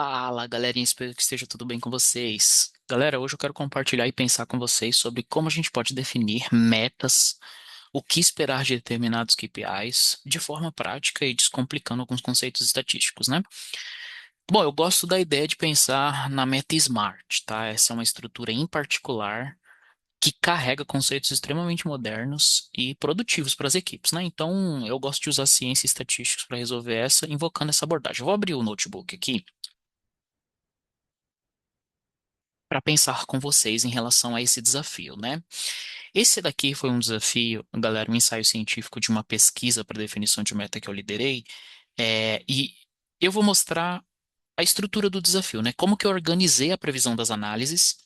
Fala, galerinha, espero que esteja tudo bem com vocês. Galera, hoje eu quero compartilhar e pensar com vocês sobre como a gente pode definir metas, o que esperar de determinados KPIs, de forma prática e descomplicando alguns conceitos estatísticos, né? Bom, eu gosto da ideia de pensar na meta SMART, tá? Essa é uma estrutura em particular que carrega conceitos extremamente modernos e produtivos para as equipes, né? Então, eu gosto de usar ciência e estatísticos para resolver essa, invocando essa abordagem. Eu vou abrir o notebook aqui para pensar com vocês em relação a esse desafio, né? Esse daqui foi um desafio, galera, um ensaio científico de uma pesquisa para definição de meta que eu liderei, e eu vou mostrar a estrutura do desafio, né? Como que eu organizei a previsão das análises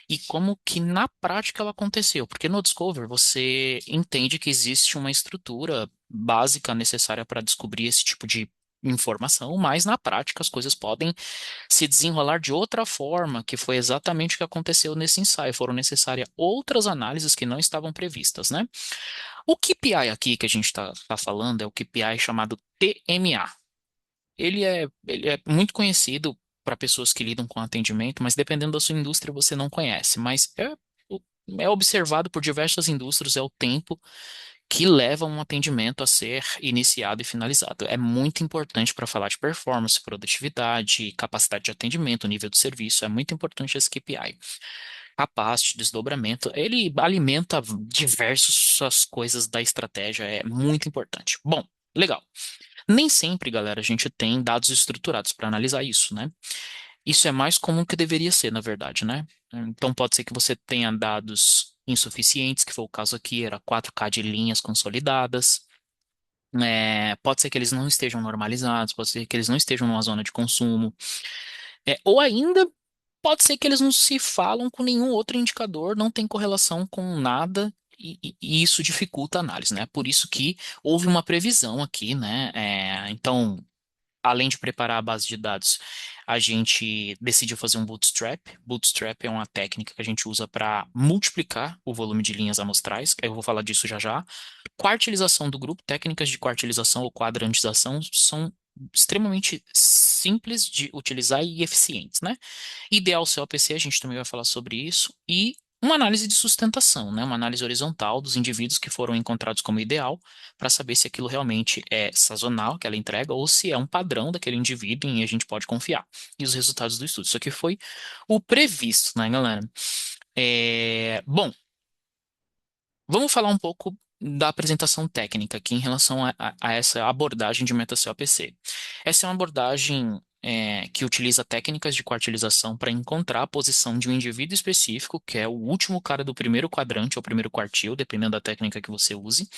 e como que na prática ela aconteceu. Porque no Discover você entende que existe uma estrutura básica necessária para descobrir esse tipo de informação, mas na prática as coisas podem se desenrolar de outra forma, que foi exatamente o que aconteceu nesse ensaio. Foram necessárias outras análises que não estavam previstas, né? O KPI aqui que a gente está falando é o KPI chamado TMA. Ele é muito conhecido para pessoas que lidam com atendimento, mas dependendo da sua indústria você não conhece. É observado por diversas indústrias, é o tempo que leva um atendimento a ser iniciado e finalizado. É muito importante para falar de performance, produtividade, capacidade de atendimento, nível de serviço. É muito importante esse KPI. Capacity, desdobramento, ele alimenta diversas coisas da estratégia, é muito importante. Bom, legal. Nem sempre, galera, a gente tem dados estruturados para analisar isso, né? Isso é mais comum que deveria ser, na verdade, né? Então pode ser que você tenha dados insuficientes, que foi o caso aqui, era 4K de linhas consolidadas. Pode ser que eles não estejam normalizados, pode ser que eles não estejam numa zona de consumo. Ou ainda pode ser que eles não se falam com nenhum outro indicador, não tem correlação com nada. E isso dificulta a análise, né? Por isso que houve uma previsão aqui, né? Então, além de preparar a base de dados, a gente decidiu fazer um bootstrap. Bootstrap é uma técnica que a gente usa para multiplicar o volume de linhas amostrais. Eu vou falar disso já já. Quartilização do grupo, técnicas de quartilização ou quadrantização são extremamente simples de utilizar e eficientes, né? Ideal COPC, a gente também vai falar sobre isso. E uma análise de sustentação, né? Uma análise horizontal dos indivíduos que foram encontrados como ideal, para saber se aquilo realmente é sazonal, aquela entrega, ou se é um padrão daquele indivíduo e a gente pode confiar. E os resultados do estudo. Isso aqui foi o previsto, né, galera? Bom, vamos falar um pouco da apresentação técnica aqui em relação a essa abordagem de meta-COPC. Essa é uma abordagem que utiliza técnicas de quartilização para encontrar a posição de um indivíduo específico, que é o último cara do primeiro quadrante ou primeiro quartil, dependendo da técnica que você use.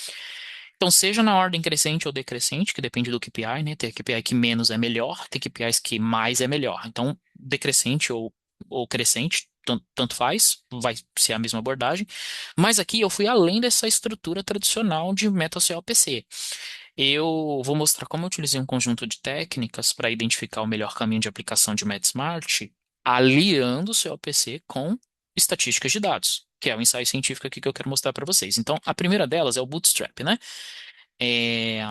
Então, seja na ordem crescente ou decrescente, que depende do KPI, né? Tem KPI que menos é melhor, tem KPIs que mais é melhor. Então, decrescente ou crescente, tanto faz, vai ser a mesma abordagem. Mas aqui eu fui além dessa estrutura tradicional de meta-CLPC. Eu vou mostrar como eu utilizei um conjunto de técnicas para identificar o melhor caminho de aplicação de MetaSmart, aliando o CLPC com estatísticas de dados, que é o ensaio científico aqui que eu quero mostrar para vocês. Então, a primeira delas é o Bootstrap, né? É,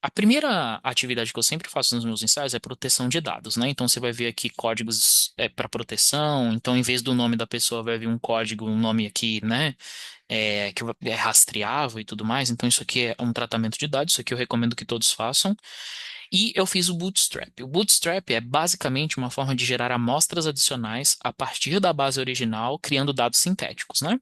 a primeira atividade que eu sempre faço nos meus ensaios é proteção de dados, né? Então você vai ver aqui códigos para proteção. Então, em vez do nome da pessoa, vai vir um código, um nome aqui, né? Que é rastreável e tudo mais. Então, isso aqui é um tratamento de dados. Isso aqui eu recomendo que todos façam. E eu fiz o Bootstrap. O Bootstrap é basicamente uma forma de gerar amostras adicionais a partir da base original, criando dados sintéticos, né?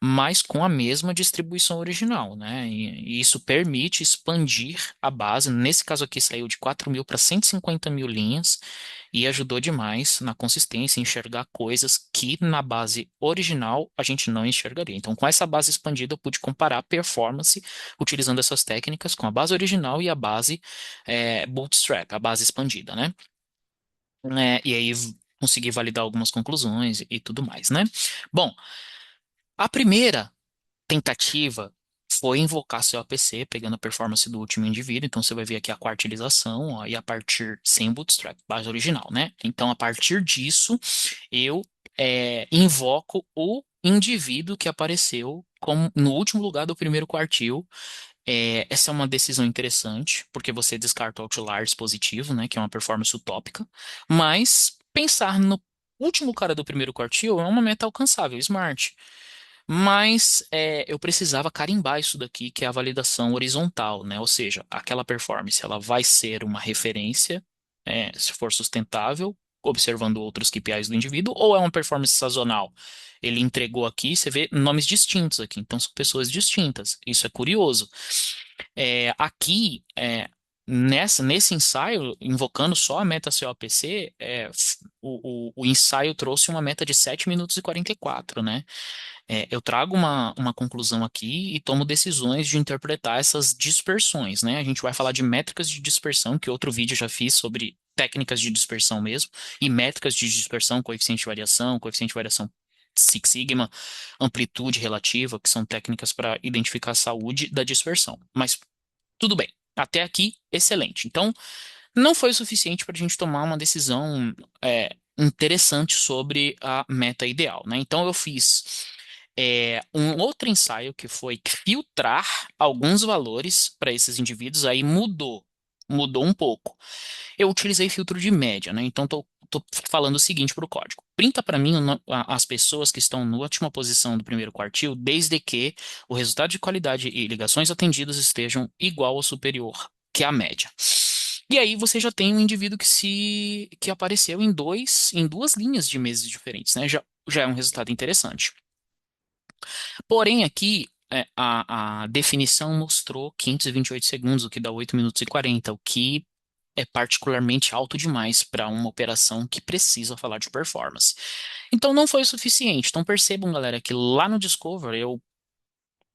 Mas com a mesma distribuição original, né? E isso permite expandir a base. Nesse caso aqui saiu de 4.000 para 150 mil linhas e ajudou demais na consistência, em enxergar coisas que na base original a gente não enxergaria. Então, com essa base expandida, eu pude comparar a performance utilizando essas técnicas com a base original e a base Bootstrap, a base expandida, né? E aí consegui validar algumas conclusões e tudo mais, né? Bom, a primeira tentativa foi invocar seu APC, pegando a performance do último indivíduo. Então você vai ver aqui a quartilização, ó, e a partir sem bootstrap, base original, né? Então a partir disso eu invoco o indivíduo que apareceu como no último lugar do primeiro quartil Essa é uma decisão interessante, porque você descarta o outliers positivo, né, que é uma performance utópica, mas pensar no último cara do primeiro quartil é uma meta alcançável, smart. Mas eu precisava carimbar isso daqui, que é a validação horizontal, né? Ou seja, aquela performance ela vai ser uma referência, se for sustentável, observando outros KPIs do indivíduo, ou é uma performance sazonal? Ele entregou aqui, você vê nomes distintos aqui, então são pessoas distintas. Isso é curioso. Aqui, nesse ensaio, invocando só a meta COPC, o ensaio trouxe uma meta de 7 minutos e 44, né? Eu trago uma conclusão aqui e tomo decisões de interpretar essas dispersões, né? A gente vai falar de métricas de dispersão, que outro vídeo eu já fiz sobre técnicas de dispersão mesmo, e métricas de dispersão, coeficiente de variação Six Sigma, amplitude relativa, que são técnicas para identificar a saúde da dispersão. Mas tudo bem, até aqui, excelente. Então, não foi o suficiente para a gente tomar uma decisão interessante sobre a meta ideal, né? Então eu fiz um outro ensaio que foi filtrar alguns valores para esses indivíduos, aí mudou um pouco. Eu utilizei filtro de média, né? Então tô falando o seguinte para o código: printa para mim as pessoas que estão na última posição do primeiro quartil, desde que o resultado de qualidade e ligações atendidas estejam igual ou superior que a média. E aí você já tem um indivíduo que apareceu em duas linhas de meses diferentes, né? Já é um resultado interessante. Porém, aqui a definição mostrou 528 segundos, o que dá 8 minutos e 40, o que é particularmente alto demais para uma operação que precisa falar de performance. Então não foi o suficiente. Então percebam, galera, que lá no Discover eu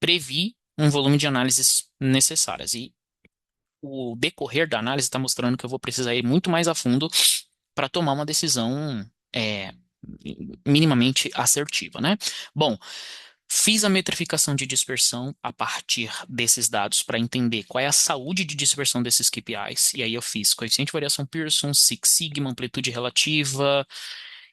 previ um volume de análises necessárias. E o decorrer da análise está mostrando que eu vou precisar ir muito mais a fundo para tomar uma decisão minimamente assertiva, né? Bom, fiz a metrificação de dispersão a partir desses dados para entender qual é a saúde de dispersão desses KPIs. E aí eu fiz coeficiente de variação Pearson, Six Sigma, amplitude relativa,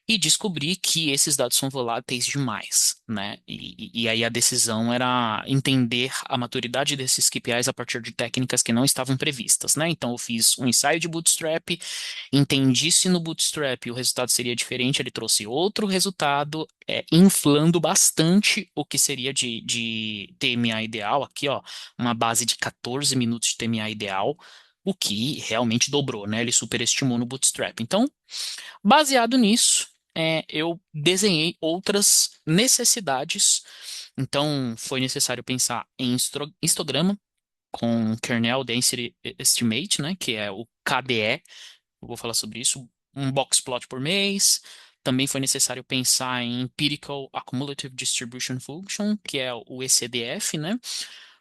e descobri que esses dados são voláteis demais, né? E aí a decisão era entender a maturidade desses KPIs a partir de técnicas que não estavam previstas, né? Então eu fiz um ensaio de Bootstrap, entendi se no Bootstrap o resultado seria diferente, ele trouxe outro resultado, inflando bastante o que seria de TMA ideal, aqui ó, uma base de 14 minutos de TMA ideal, o que realmente dobrou, né? Ele superestimou no Bootstrap. Então, baseado nisso, eu desenhei outras necessidades. Então, foi necessário pensar em histograma com Kernel Density Estimate, né, que é o KDE. Eu vou falar sobre isso. Um box plot por mês. Também foi necessário pensar em Empirical Accumulative Distribution Function, que é o ECDF, né?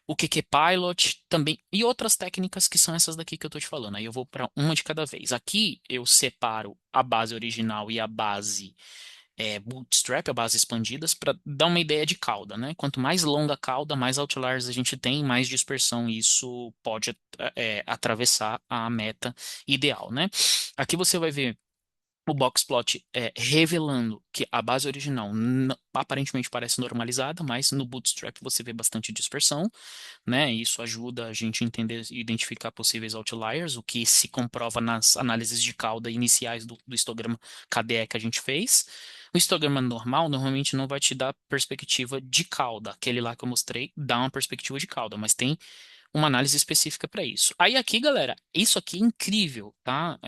O QQ-Pilot também, e outras técnicas que são essas daqui que eu estou te falando. Aí eu vou para uma de cada vez. Aqui eu separo a base original e a base Bootstrap, a base expandidas, para dar uma ideia de cauda, né? Quanto mais longa a cauda, mais outliers a gente tem, mais dispersão isso pode atravessar a meta ideal, né? Aqui você vai ver o boxplot revelando que a base original aparentemente parece normalizada, mas no Bootstrap você vê bastante dispersão, né? Isso ajuda a gente a entender e identificar possíveis outliers, o que se comprova nas análises de cauda iniciais do histograma KDE que a gente fez. O histograma normal normalmente não vai te dar perspectiva de cauda. Aquele lá que eu mostrei dá uma perspectiva de cauda, mas tem uma análise específica para isso. Aí aqui, galera, isso aqui é incrível, tá?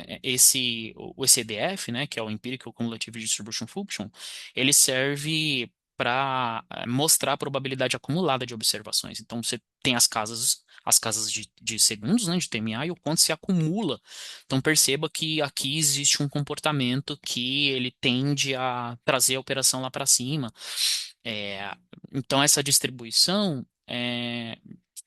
O ECDF, né, que é o Empirical Cumulative Distribution Function, ele serve para mostrar a probabilidade acumulada de observações. Então você tem as casas de segundos, né, de TMA e o quanto se acumula. Então perceba que aqui existe um comportamento que ele tende a trazer a operação lá para cima. É, então essa distribuição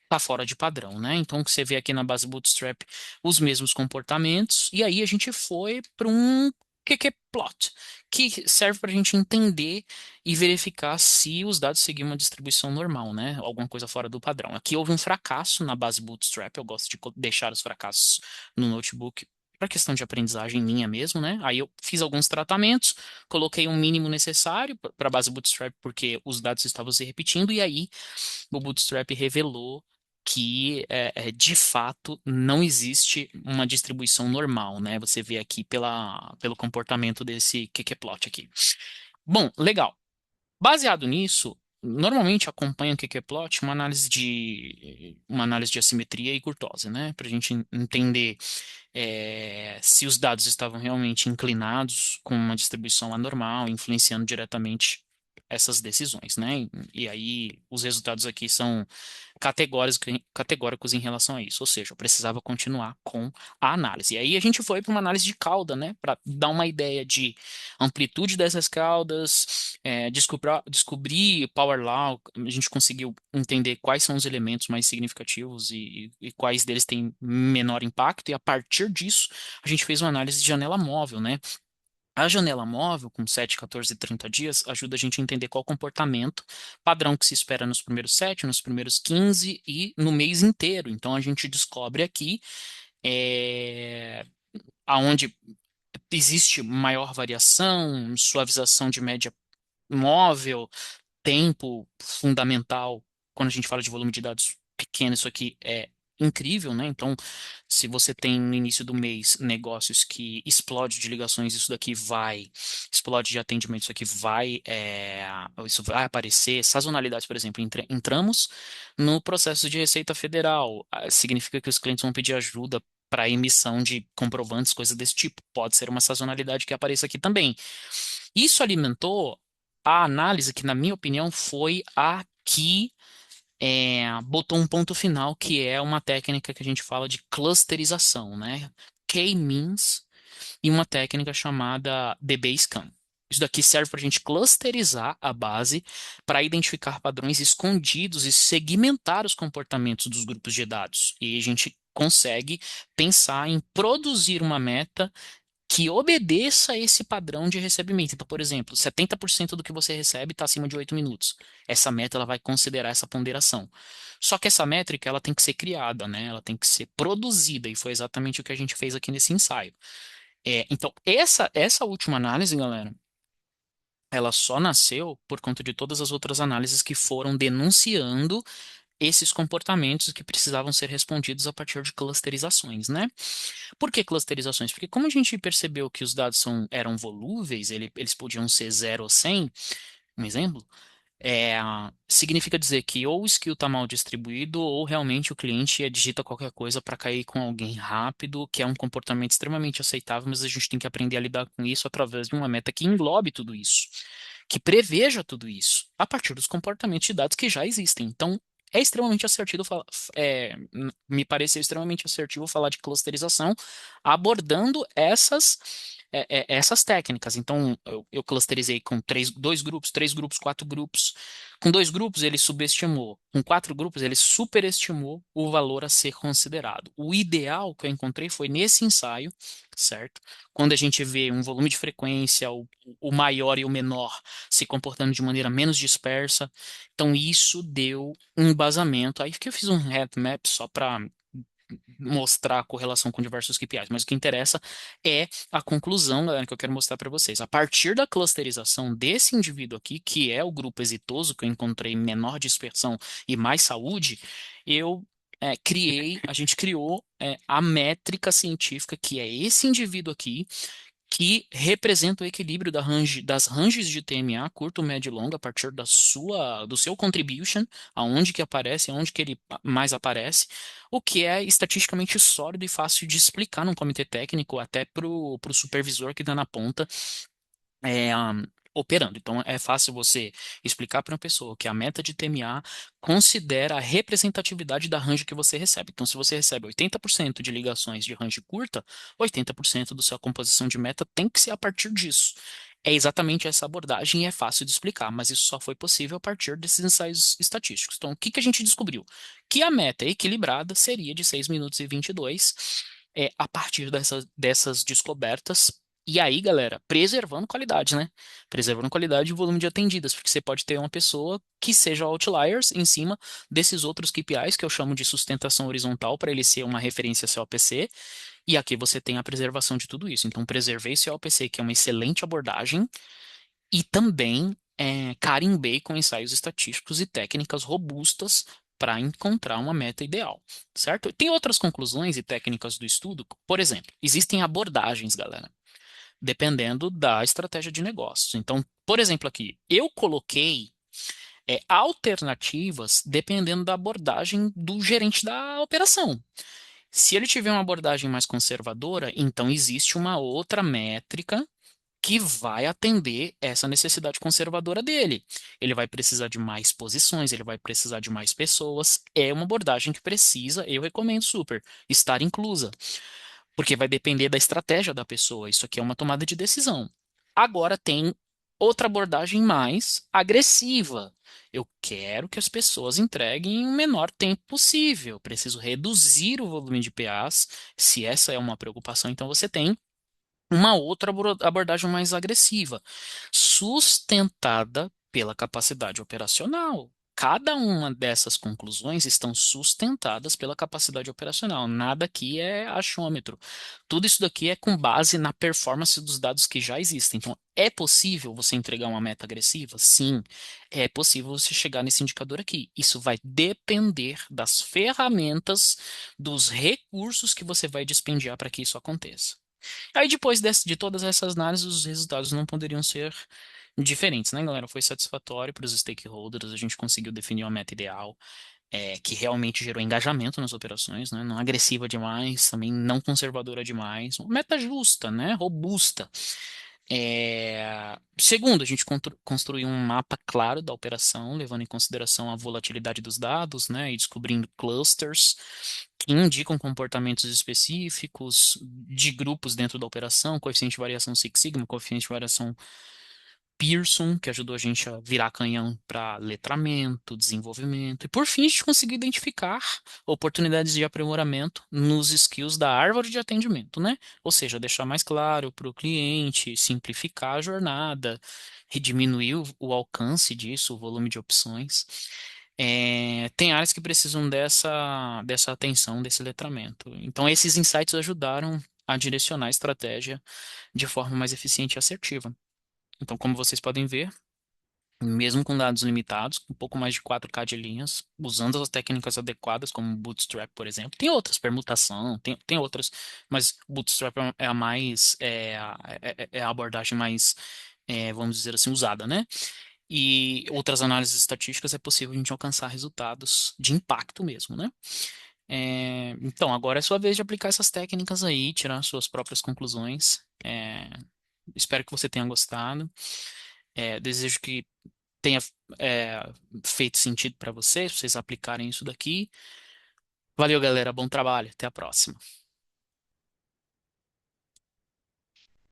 tá fora de padrão, né? Então, você vê aqui na base Bootstrap os mesmos comportamentos, e aí a gente foi para um QQ-plot, que serve para a gente entender e verificar se os dados seguiam uma distribuição normal, né? Alguma coisa fora do padrão. Aqui houve um fracasso na base Bootstrap, eu gosto de deixar os fracassos no notebook. Para questão de aprendizagem minha mesmo, né? Aí eu fiz alguns tratamentos, coloquei um mínimo necessário para a base Bootstrap, porque os dados estavam se repetindo, e aí o Bootstrap revelou que de fato não existe uma distribuição normal, né? Você vê aqui pelo comportamento desse QQ-plot aqui. Bom, legal. Baseado nisso, normalmente acompanha o QQ-plot uma análise de assimetria e curtosa, né? Para a gente entender se os dados estavam realmente inclinados com uma distribuição anormal, influenciando diretamente essas decisões, né? E aí os resultados aqui são categóricos em relação a isso, ou seja, eu precisava continuar com a análise. E aí a gente foi para uma análise de cauda, né? Para dar uma ideia de amplitude dessas caudas, descobrir power law, a gente conseguiu entender quais são os elementos mais significativos e quais deles têm menor impacto, e a partir disso a gente fez uma análise de janela móvel, né? A janela móvel, com 7, 14 e 30 dias, ajuda a gente a entender qual o comportamento padrão que se espera nos primeiros 7, nos primeiros 15 e no mês inteiro. Então a gente descobre aqui aonde existe maior variação, suavização de média móvel, tempo fundamental, quando a gente fala de volume de dados pequeno, isso aqui é incrível, né? Então, se você tem no início do mês negócios que explode de ligações, explode de atendimento, isso vai aparecer. Sazonalidade, por exemplo, entramos no processo de Receita Federal. Significa que os clientes vão pedir ajuda para emissão de comprovantes, coisas desse tipo. Pode ser uma sazonalidade que apareça aqui também. Isso alimentou a análise que, na minha opinião, foi a que botou um ponto final, que é uma técnica que a gente fala de clusterização, né? K-means e uma técnica chamada DB-scan. Isso daqui serve para a gente clusterizar a base para identificar padrões escondidos e segmentar os comportamentos dos grupos de dados. E a gente consegue pensar em produzir uma meta que obedeça a esse padrão de recebimento. Então, por exemplo, 70% do que você recebe está acima de 8 minutos. Essa meta ela vai considerar essa ponderação. Só que essa métrica ela tem que ser criada, né? Ela tem que ser produzida, e foi exatamente o que a gente fez aqui nesse ensaio. Então, essa última análise, galera, ela só nasceu por conta de todas as outras análises que foram denunciando esses comportamentos que precisavam ser respondidos a partir de clusterizações, né? Por que clusterizações? Porque como a gente percebeu que os dados eram volúveis, eles podiam ser 0 ou 100, um exemplo, é, significa dizer que ou o skill está mal distribuído ou realmente o cliente digita qualquer coisa para cair com alguém rápido, que é um comportamento extremamente aceitável, mas a gente tem que aprender a lidar com isso através de uma meta que englobe tudo isso, que preveja tudo isso, a partir dos comportamentos de dados que já existem. Então, é extremamente assertivo, me pareceu extremamente assertivo falar de clusterização, abordando essas técnicas. Então, eu clusterizei com dois grupos, três grupos, quatro grupos. Com dois grupos, ele subestimou. Com quatro grupos, ele superestimou o valor a ser considerado. O ideal que eu encontrei foi nesse ensaio, certo? Quando a gente vê um volume de frequência, o maior e o menor se comportando de maneira menos dispersa. Então, isso deu um embasamento. Aí que eu fiz um heat map só para mostrar a correlação com diversos KPIs, mas o que interessa é a conclusão, galera, que eu quero mostrar para vocês. A partir da clusterização desse indivíduo aqui, que é o grupo exitoso, que eu encontrei menor dispersão e mais saúde, eu a gente criou a métrica científica, que é esse indivíduo aqui, que representa o equilíbrio das ranges de TMA, curto, médio e longo, a partir do seu contribution, aonde que aparece, aonde que ele mais aparece, o que é estatisticamente sólido e fácil de explicar num comitê técnico, até para o supervisor que está na ponta operando. Então, é fácil você explicar para uma pessoa que a meta de TMA considera a representatividade da range que você recebe. Então, se você recebe 80% de ligações de range curta, 80% da sua composição de meta tem que ser a partir disso. É exatamente essa abordagem e é fácil de explicar, mas isso só foi possível a partir desses ensaios estatísticos. Então, o que que a gente descobriu? Que a meta equilibrada seria de 6 minutos e 22, a partir dessas descobertas. E aí, galera, preservando qualidade, né? Preservando qualidade e volume de atendidas, porque você pode ter uma pessoa que seja outliers em cima desses outros KPIs, que eu chamo de sustentação horizontal, para ele ser uma referência COPC, e aqui você tem a preservação de tudo isso. Então, preservei COPC, que é uma excelente abordagem, e também carimbei com ensaios estatísticos e técnicas robustas para encontrar uma meta ideal, certo? Tem outras conclusões e técnicas do estudo, por exemplo, existem abordagens, galera, dependendo da estratégia de negócios. Então, por exemplo, aqui, eu coloquei alternativas dependendo da abordagem do gerente da operação. Se ele tiver uma abordagem mais conservadora, então existe uma outra métrica que vai atender essa necessidade conservadora dele. Ele vai precisar de mais posições, ele vai precisar de mais pessoas. É uma abordagem que precisa, eu recomendo super, estar inclusa, porque vai depender da estratégia da pessoa. Isso aqui é uma tomada de decisão. Agora tem outra abordagem mais agressiva. Eu quero que as pessoas entreguem em o menor tempo possível. Preciso reduzir o volume de PAs. Se essa é uma preocupação, então você tem uma outra abordagem mais agressiva, sustentada pela capacidade operacional. Cada uma dessas conclusões estão sustentadas pela capacidade operacional. Nada aqui é achômetro. Tudo isso daqui é com base na performance dos dados que já existem. Então, é possível você entregar uma meta agressiva? Sim, é possível você chegar nesse indicador aqui. Isso vai depender das ferramentas, dos recursos que você vai dispendiar para que isso aconteça. Aí depois de todas essas análises, os resultados não poderiam ser diferentes, né, galera? Foi satisfatório para os stakeholders, a gente conseguiu definir uma meta ideal, que realmente gerou engajamento nas operações, né? Não agressiva demais, também não conservadora demais, uma meta justa, né? Robusta. Segundo, a gente construiu um mapa claro da operação, levando em consideração a volatilidade dos dados, né, e descobrindo clusters que indicam comportamentos específicos de grupos dentro da operação, coeficiente de variação Six Sigma, coeficiente de variação Pearson, que ajudou a gente a virar canhão para letramento, desenvolvimento. E por fim, a gente conseguiu identificar oportunidades de aprimoramento nos skills da árvore de atendimento, né? Ou seja, deixar mais claro para o cliente, simplificar a jornada, e diminuir o alcance disso, o volume de opções. Tem áreas que precisam dessa atenção, desse letramento. Então, esses insights ajudaram a direcionar a estratégia de forma mais eficiente e assertiva. Então, como vocês podem ver, mesmo com dados limitados, com um pouco mais de 4K de linhas, usando as técnicas adequadas, como Bootstrap, por exemplo, tem outras, permutação, tem outras, mas Bootstrap é a mais, é a abordagem mais, vamos dizer assim, usada, né? E outras análises estatísticas é possível a gente alcançar resultados de impacto mesmo, né? Então, agora é sua vez de aplicar essas técnicas aí, tirar suas próprias conclusões. Espero que você tenha gostado. Desejo que tenha é, feito sentido para vocês aplicarem isso daqui. Valeu, galera. Bom trabalho. Até a próxima.